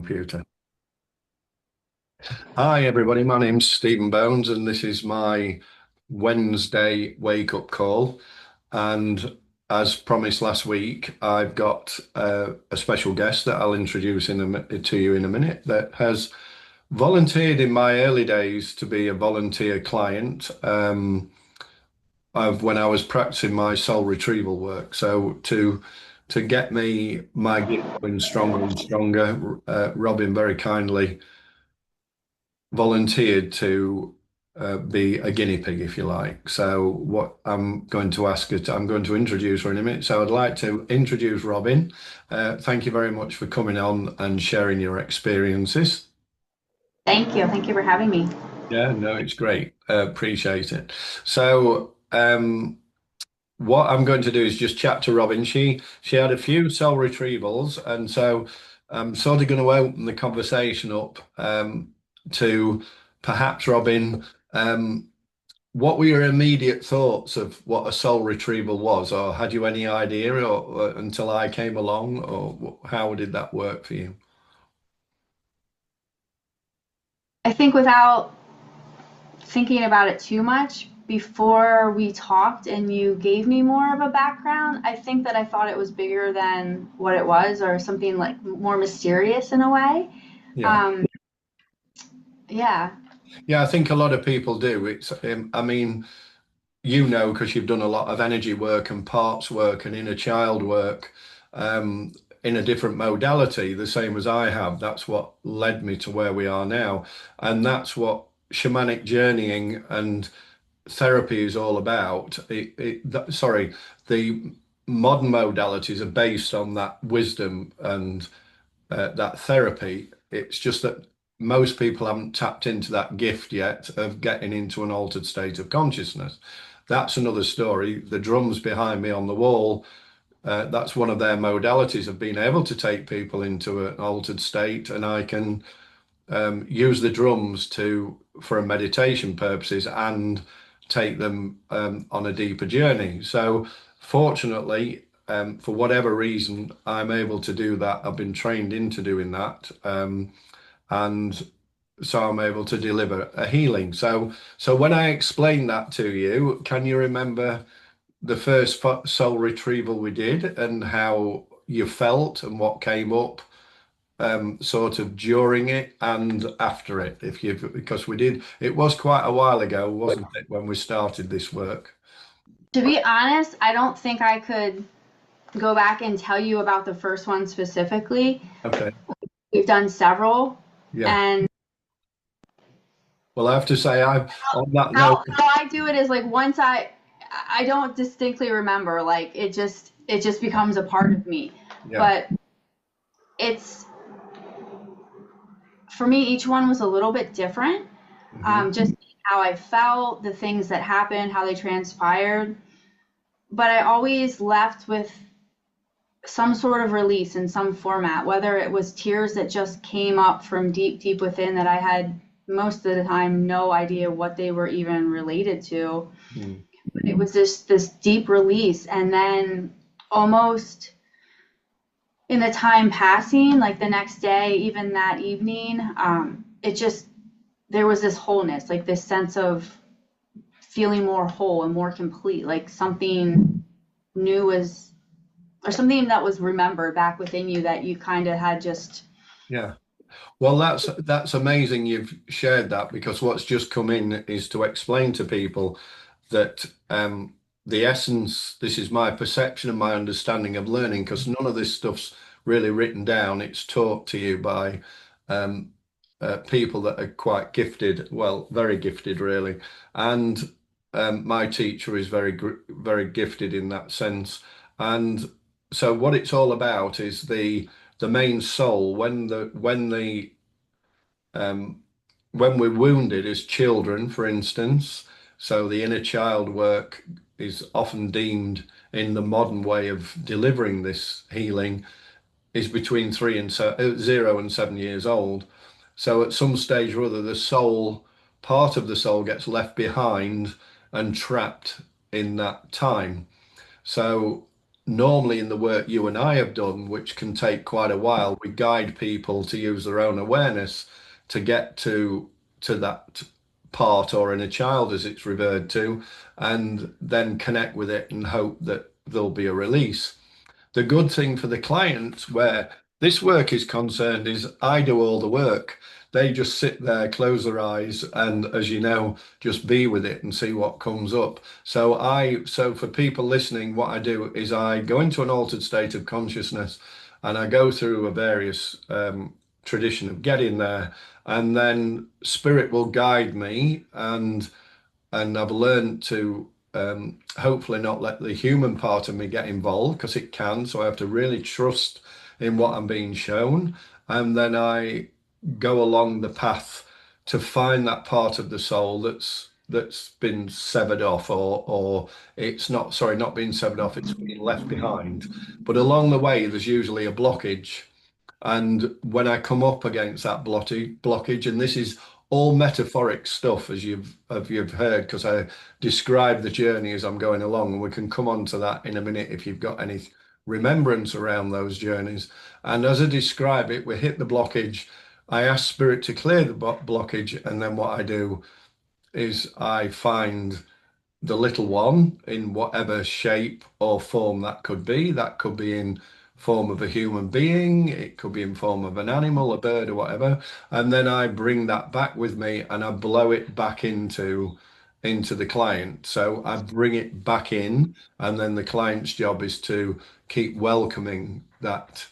computer. Hi, everybody. My name's Stephen Bones, and this is my Wednesday wake-up call. And as promised last week, I've got a special guest that I'll introduce to you in a minute that has volunteered in my early days to be a volunteer client of when I was practicing my soul retrieval work. So to get me my gift going stronger and stronger, Robin very kindly volunteered to be a guinea pig, if you like. So what I'm going to ask her, I'm going to introduce her in a minute. So I'd like to introduce Robin. Thank you very much for coming on and sharing your experiences. Thank you. Thank you for having me. Yeah, no, it's great. Appreciate it. So what I'm going to do is just chat to Robin. She had a few soul retrievals, and so I'm sort of going to open the conversation up to perhaps Robin. What were your immediate thoughts of what a soul retrieval was, or had you any idea, or until I came along, or how did that work for you? I think without thinking about it too much, before we talked and you gave me more of a background, I think that I thought it was bigger than what it was, or something like more mysterious in a way. Yeah. Um, yeah. Yeah, I think a lot of people do. I mean, you know, because you've done a lot of energy work and parts work and inner child work in a different modality, the same as I have. That's what led me to where we are now. And that's what shamanic journeying and therapy is all about. Sorry, the modern modalities are based on that wisdom and that therapy. It's just that most people haven't tapped into that gift yet of getting into an altered state of consciousness. That's another story. The drums behind me on the wall, that's one of their modalities of being able to take people into an altered state, and I can use the drums to for meditation purposes and take them on a deeper journey. So fortunately, for whatever reason, I'm able to do that. I've been trained into doing that. And so I'm able to deliver a healing. So when I explained that to you, can you remember the first soul retrieval we did and how you felt and what came up sort of during it and after it? If you Because we did, it was quite a while ago, wasn't it, when we started this work? To be honest, I don't think I could go back and tell you about the first one specifically. Okay. We've done several, Yeah. and Well, I have to say, I'm on that note. how I do it is like once I don't distinctly remember, like it just becomes a part of me. Yeah. But it's for me, each one was a little bit different. Hmm. Just how I felt, the things that happened, how they transpired. But I always left with some sort of release in some format, whether it was tears that just came up from deep, deep within that I had most of the time no idea what they were even related to. It was this deep release, and then almost in the time passing, like the next day, even that evening, it just there was this wholeness, like this sense of feeling more whole and more complete, like something new was, or something that was remembered back within you that you kind of had just. Yeah. Well, that's amazing you've shared that, because what's just come in is to explain to people that the essence, this is my perception and my understanding of learning, because none of this stuff's really written down. It's taught to you by um, people that are quite gifted, well, very gifted, really. And my teacher is very gifted in that sense. And so what it's all about is the main soul um, when we're wounded as children, for instance. So the inner child work is often deemed in the modern way of delivering this healing is between 0 and 7 years old. So at some stage or other, the soul, part of the soul gets left behind and trapped in that time. So normally in the work you and I have done, which can take quite a while, we guide people to use their own awareness to get to that part, or in a child as it's referred to, and then connect with it and hope that there'll be a release. The good thing for the clients where this work is concerned is I do all the work. They just sit there, close their eyes, and as you know, just be with it and see what comes up. So for people listening, what I do is I go into an altered state of consciousness and I go through a various tradition of getting there, and then spirit will guide me, and I've learned to hopefully not let the human part of me get involved because it can. So I have to really trust in what I'm being shown. And then I go along the path to find that part of the soul that's been severed off, or it's not, sorry, not being severed off, it's been left behind. But along the way, there's usually a blockage. And when I come up against that blockage, and this is all metaphoric stuff, as you've heard, because I describe the journey as I'm going along, and we can come on to that in a minute if you've got any remembrance around those journeys. And as I describe it, we hit the blockage. I ask spirit to clear the blockage, and then what I do is I find the little one in whatever shape or form that could be. That could be in form of a human being, it could be in form of an animal, a bird, or whatever. And then I bring that back with me and I blow it back into the client. So I bring it back in, and then the client's job is to keep welcoming that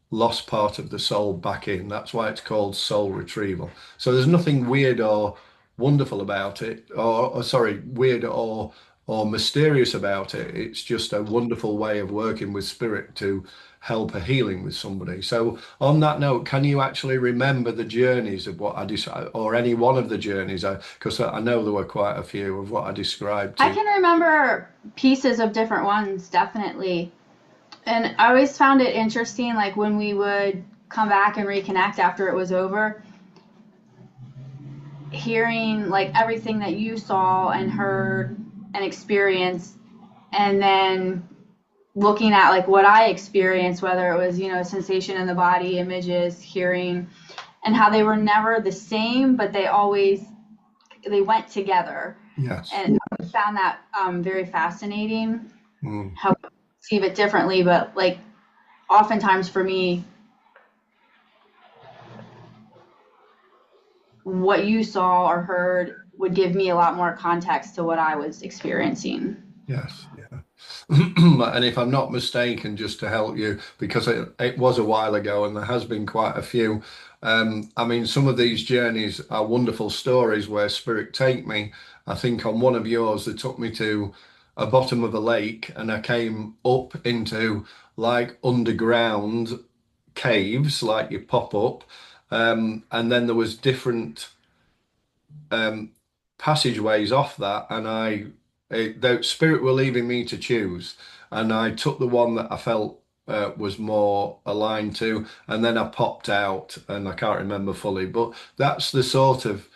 lost part of the soul back in. That's why it's called soul retrieval. So there's nothing weird or wonderful about it, or sorry, weird or mysterious about it. It's just a wonderful way of working with spirit to help a healing with somebody. So on that note, can you actually remember the journeys of what I described, or any one of the journeys? Because I know there were quite a few of what I described I to. can remember pieces of different ones, definitely. And I always found it interesting, like when we would come back and reconnect after it was over, hearing like everything that you saw and heard and experienced, and then looking at like what I experienced, whether it was, sensation in the body, images, hearing, and how they were never the same, but they went together. Yes. And I found that very fascinating. Mm. How I perceive it differently, but like oftentimes for me, what you saw or heard would give me a lot more context to what I was experiencing. Yes, yeah. And if I'm not mistaken, just to help you, because it was a while ago and there has been quite a few. I mean, some of these journeys are wonderful stories where spirit take me. I think on one of yours, they took me to a bottom of a lake, and I came up into like underground caves, like you pop up. And then there was different um, passageways off that, and the spirit were leaving me to choose, and I took the one that I felt was more aligned to, and then I popped out, and I can't remember fully, but that's the sort of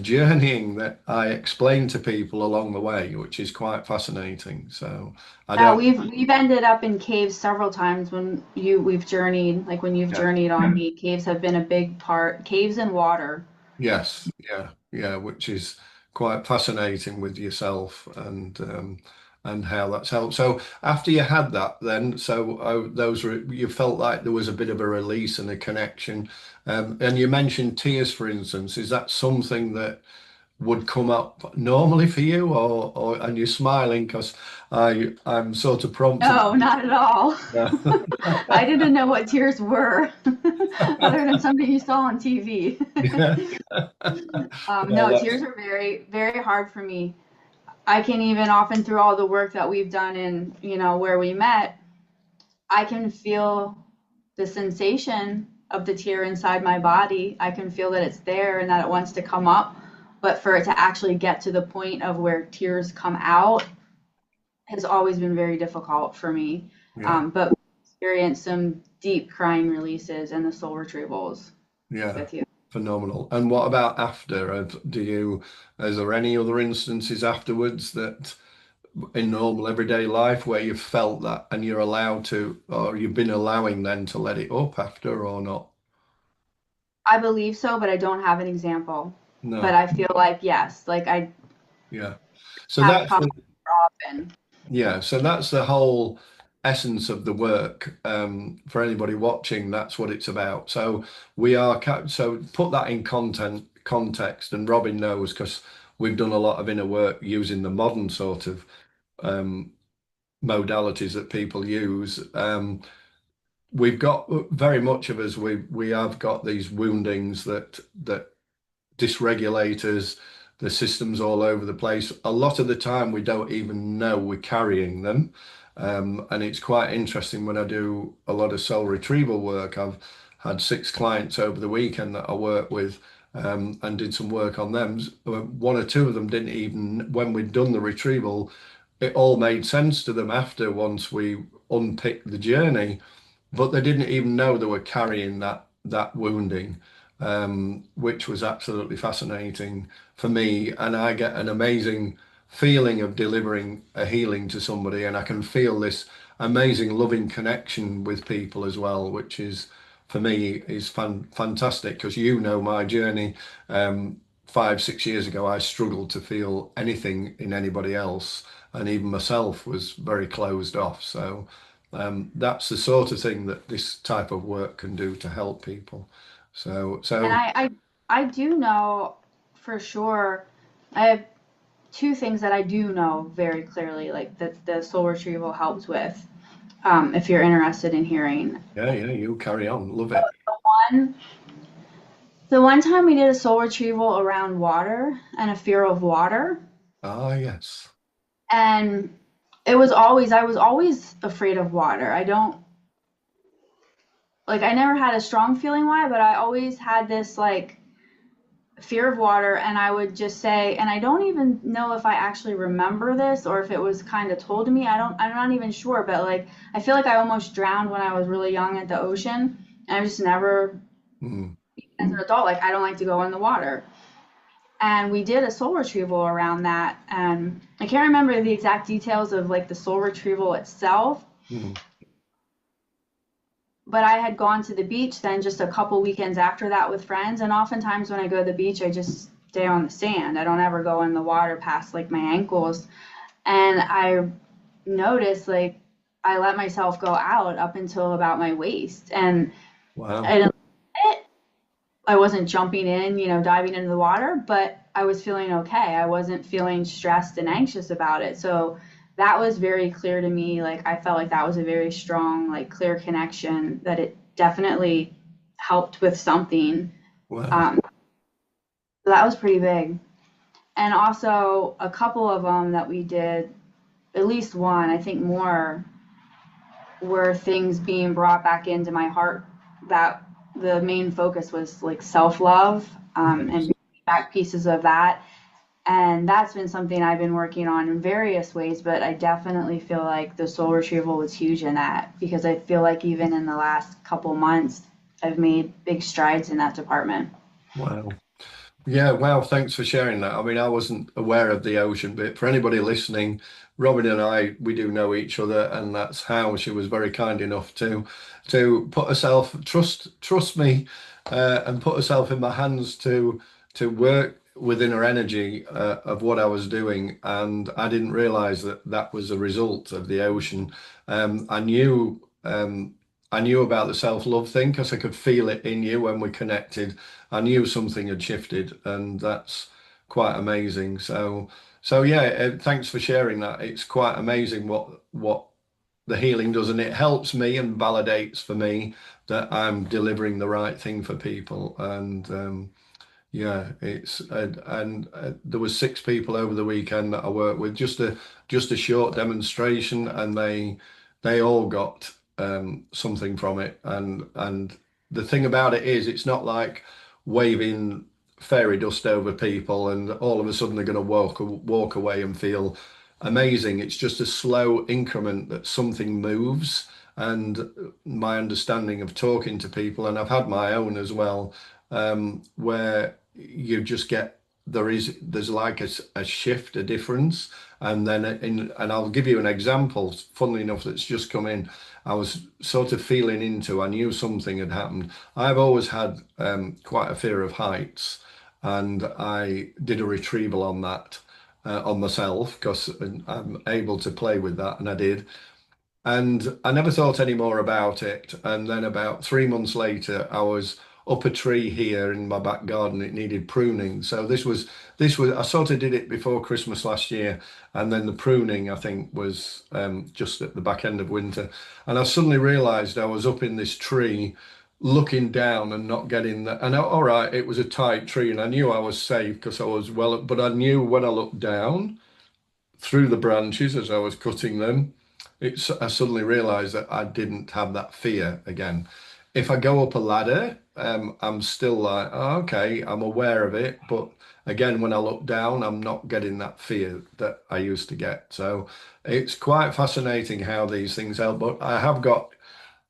journeying that I explain to people along the way, which is quite fascinating. So I don't. We've ended up in caves several times when we've journeyed, like when you've Yeah. journeyed on me. Caves have been a big part. Caves and water. Yes, yeah, yeah, which is quite fascinating with yourself, and how that's helped. So after you had that, then those were, you felt like there was a bit of a release and a connection, and you mentioned tears, for instance. Is that something that would come up normally for you, or and you're smiling because I'm sort of prompted. No, not at all. Yeah. I didn't know what tears were, other than something you saw on TV. Yeah. No, No, that's tears are very, very hard for me. I can even often through all the work that we've done and where we met, I can feel the sensation of the tear inside my body. I can feel that it's there and that it wants to come up, but for it to actually get to the point of where tears come out has always been very difficult for me. yeah, But experience some deep crying releases and the soul retrievals yeah. with you. Phenomenal. And what about after? Is there any other instances afterwards that in normal everyday life where you've felt that and you're allowed to, or you've been allowing then to let it up after or not? I believe so, but I don't have an example. But No. I feel like yes, like I Yeah. So have that's come the, often. yeah, so that's the whole essence of the work. For anybody watching, that's what it's about. So we are, so put that in context, and Robin knows because we've done a lot of inner work using the modern sort of um, modalities that people use. We've got very much of us, we have got these woundings that dysregulators, the systems all over the place. A lot of the time, we don't even know we're carrying them. And it's quite interesting when I do a lot of soul retrieval work. I've had 6 clients over the weekend that I work with and did some work on them. One or two of them didn't even, when we'd done the retrieval, it all made sense to them after once we unpicked the journey, but they didn't even know they were carrying that wounding, which was absolutely fascinating for me. And I get an amazing feeling of delivering a healing to somebody, and I can feel this amazing loving connection with people as well, which is for me is fantastic because you know my journey. 5, 6 years ago, I struggled to feel anything in anybody else, and even myself was very closed off. So that's the sort of thing that this type of work can do to help people. So, And so I do know for sure. I have two things that I do know very clearly, like that the soul retrieval helps with. If you're interested in hearing. yeah, yeah, you carry on. Love it. One, the one time we did a soul retrieval around water and a fear of water, Ah, yes. and I was always afraid of water. I don't like I never had a strong feeling why, but I always had this like fear of water, and I would just say, and I don't even know if I actually remember this or if it was kind of told to me. I'm not even sure, but like I feel like I almost drowned when I was really young at the ocean, and I just never, Mm. as an adult, like I don't like to go in the water. And we did a soul retrieval around that, and I can't remember the exact details of like the soul retrieval itself, Mm. but I had gone to the beach then just a couple weekends after that with friends, and oftentimes when I go to the beach I just stay on the sand. I don't ever go in the water past like my ankles. And I noticed like I let myself go out up until about my waist, and I Wow. didn't, I wasn't jumping in, diving into the water, but I was feeling okay. I wasn't feeling stressed and anxious about it. So that was very clear to me. Like I felt like that was a very strong, like clear connection that it definitely helped with something. Wow. So that was pretty big. And also a couple of them that we did, at least one, I think more, were things being brought back into my heart that the main focus was like self-love, Yes. and back pieces of that. And that's been something I've been working on in various ways, but I definitely feel like the soul retrieval was huge in that because I feel like even in the last couple months, I've made big strides in that department. Wow. Yeah, wow, thanks for sharing that. I mean, I wasn't aware of the ocean bit. For anybody listening, Robin and I, we do know each other, and that's how she was very kind enough to put herself, trust me, and put herself in my hands to work within her energy of what I was doing. And I didn't realize that that was a result of the ocean. I knew about the self-love thing because I could feel it in you when we connected. I knew something had shifted, and that's quite amazing. So yeah, thanks for sharing that. It's quite amazing what the healing does, and it helps me and validates for me that I'm delivering the right thing for people. And yeah, it's and there was 6 people over the weekend that I worked with, just a short demonstration, and they all got something from it. And the thing about it is, it's not like waving fairy dust over people, and all of a sudden they're going to walk away and feel amazing. It's just a slow increment that something moves. And my understanding of talking to people, and I've had my own as well, where you just get there's like a shift, a difference. And then and I'll give you an example, funnily enough, that's just come in. I was sort of feeling into, I knew something had happened. I've always had quite a fear of heights, and I did a retrieval on that on myself because I'm able to play with that, and I did. And I never thought any more about it. And then about 3 months later, I was up a tree here in my back garden. It needed pruning. So this was I sort of did it before Christmas last year, and then the pruning I think was just at the back end of winter. And I suddenly realised I was up in this tree, looking down and not getting that. And all right, it was a tight tree, and I knew I was safe because I was well. But I knew when I looked down through the branches as I was cutting them, I suddenly realized that I didn't have that fear again. If I go up a ladder, I'm still like, oh, okay, I'm aware of it. But again, when I look down, I'm not getting that fear that I used to get. So it's quite fascinating how these things help. But I have got,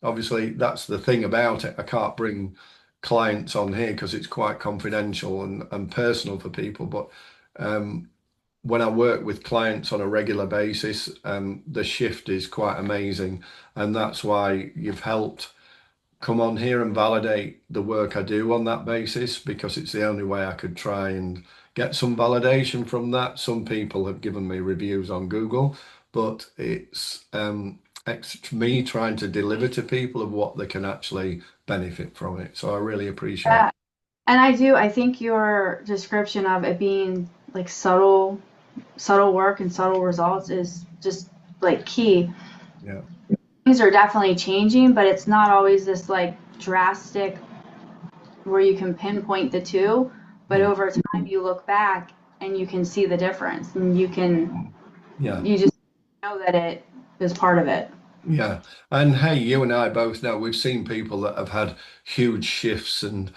obviously, that's the thing about it. I can't bring clients on here because it's quite confidential and personal for people. But um, when I work with clients on a regular basis, the shift is quite amazing. And that's why you've helped come on here and validate the work I do on that basis, because it's the only way I could try and get some validation from that. Some people have given me reviews on Google, but it's me trying to deliver to people of what they can actually benefit from it. So I really appreciate Yeah. And I think your description of it being like subtle work and subtle results is just like key. it. Yeah. Things are definitely changing, but it's not always this like drastic where you can pinpoint the two, but Mm. over time you look back and you can see the difference, and Yeah. you just know that it is part of it. Yeah. And hey, you and I both know we've seen people that have had huge shifts and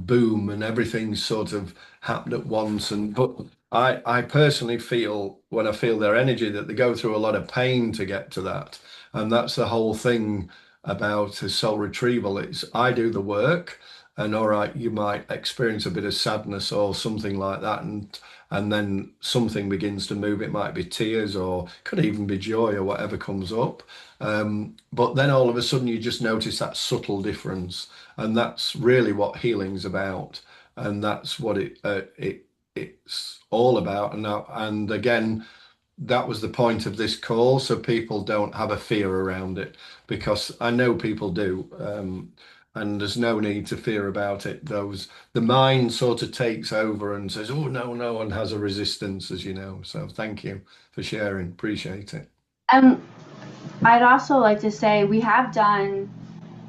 boom and everything's sort of happened at once. And but I personally feel when I feel their energy that they go through a lot of pain to get to that. And that's the whole thing about a soul retrieval. It's I do the work, and all right, you might experience a bit of sadness or something like that, and then something begins to move. It might be tears or could even be joy or whatever comes up. But then all of a sudden you just notice that subtle difference, and that's really what healing's about, and that's what it's all about. And again, that was the point of this call, so people don't have a fear around it, because I know people do, and there's no need to fear about it. The mind sort of takes over and says, "Oh no, no," and has a resistance, as you know. So thank you for sharing. Appreciate it. And I'd also like to say we have done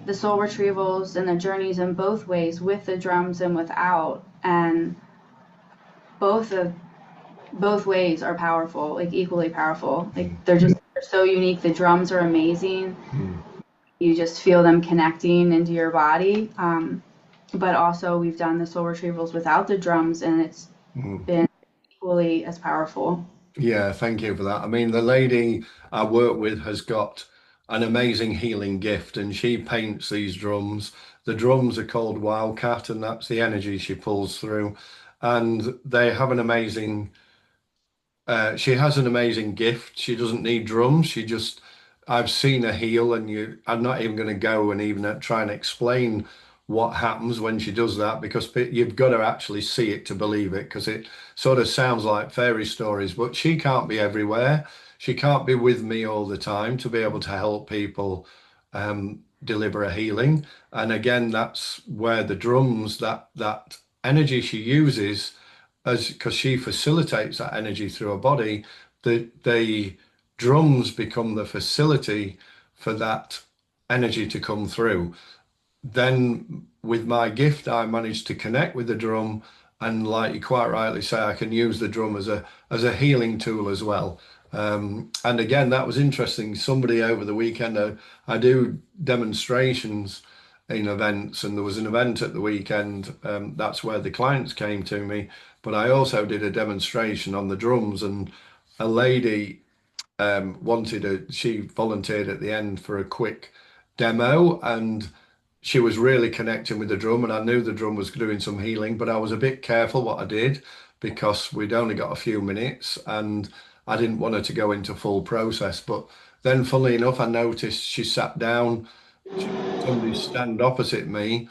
the soul retrievals and the journeys in both ways, with the drums and without, and both of both ways are powerful, like equally powerful. Like Mm. they're so unique. The drums are amazing. Mm. You just feel them connecting into your body. But also we've done the soul retrievals without the drums, and it's Mm. been equally as powerful. Yeah, thank you for that. I mean, the lady I work with has got an amazing healing gift, and she paints these drums. The drums are called Wildcat, and that's the energy she pulls through. And they have an amazing she has an amazing gift. She doesn't need drums. I've seen her heal, and I'm not even going to go and even try and explain what happens when she does that, because you've got to actually see it to believe it, because it sort of sounds like fairy stories, but she can't be everywhere. She can't be with me all the time to be able to help people deliver a healing. And again, that's where the drums, that energy she uses, as because she facilitates that energy through her body, the drums become the facility for that energy to come through. Then with my gift, I managed to connect with the drum, and like you quite rightly say, I can use the drum as a healing tool as well. And again, that was interesting. Somebody over the weekend, I do demonstrations in events, and there was an event at the weekend. That's where the clients came to me, but I also did a demonstration on the drums, and a lady she volunteered at the end for a quick demo, and she was really connecting with the drum, and I knew the drum was doing some healing, but I was a bit careful what I did, because we'd only got a few minutes and I didn't want her to go into full process. But then, funnily enough, I noticed she sat down, somebody stand opposite me,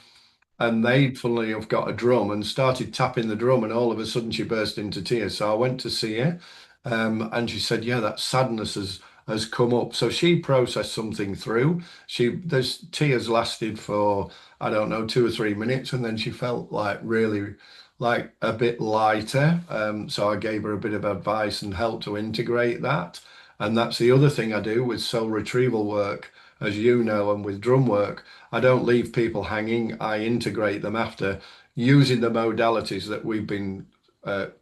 and they funnily have got a drum and started tapping the drum, and all of a sudden she burst into tears. So I went to see her, and she said, "Yeah, that sadness has come up." So she processed something through. Those tears lasted for, I don't know, 2 or 3 minutes, and then she felt like really like a bit lighter. So I gave her a bit of advice and helped to integrate that. And that's the other thing I do with soul retrieval work, as you know, and with drum work. I don't leave people hanging. I integrate them after using the modalities that we've been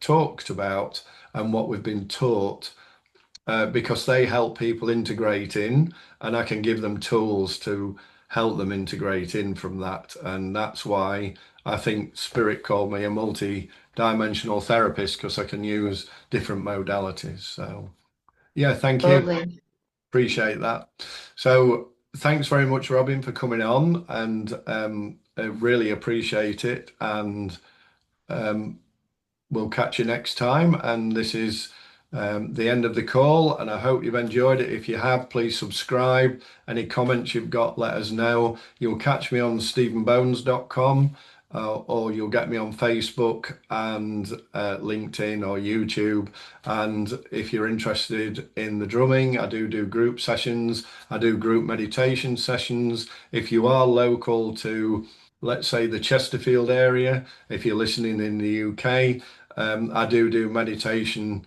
talked about and what we've been taught, because they help people integrate in, and I can give them tools to help them integrate in from that. And that's why I think Spirit called me a multi-dimensional therapist, because I can use different modalities. So, yeah, thank you. Absolutely. Appreciate that. So thanks very much, Robin, for coming on, and I really appreciate it. And we'll catch you next time. And this is the end of the call, and I hope you've enjoyed it. If you have, please subscribe. Any comments you've got, let us know. You'll catch me on stephenbones.com, or you'll get me on Facebook and LinkedIn or YouTube. And if you're interested in the drumming, I do group sessions. I do group meditation sessions. If you are local to, let's say, the Chesterfield area, if you're listening in the UK, I do meditation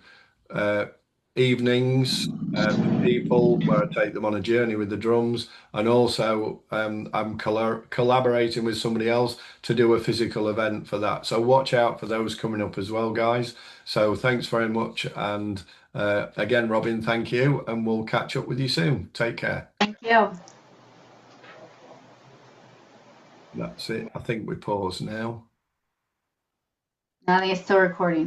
evenings for people, where I take them on a journey with the drums. And also I'm collaborating with somebody else to do a physical event for that. So watch out for those coming up as well, guys. So thanks very much. And again, Robin, thank you. And we'll catch up with you soon. Take care. Thank you. That's it. I think we pause now. Now I think it's still recording.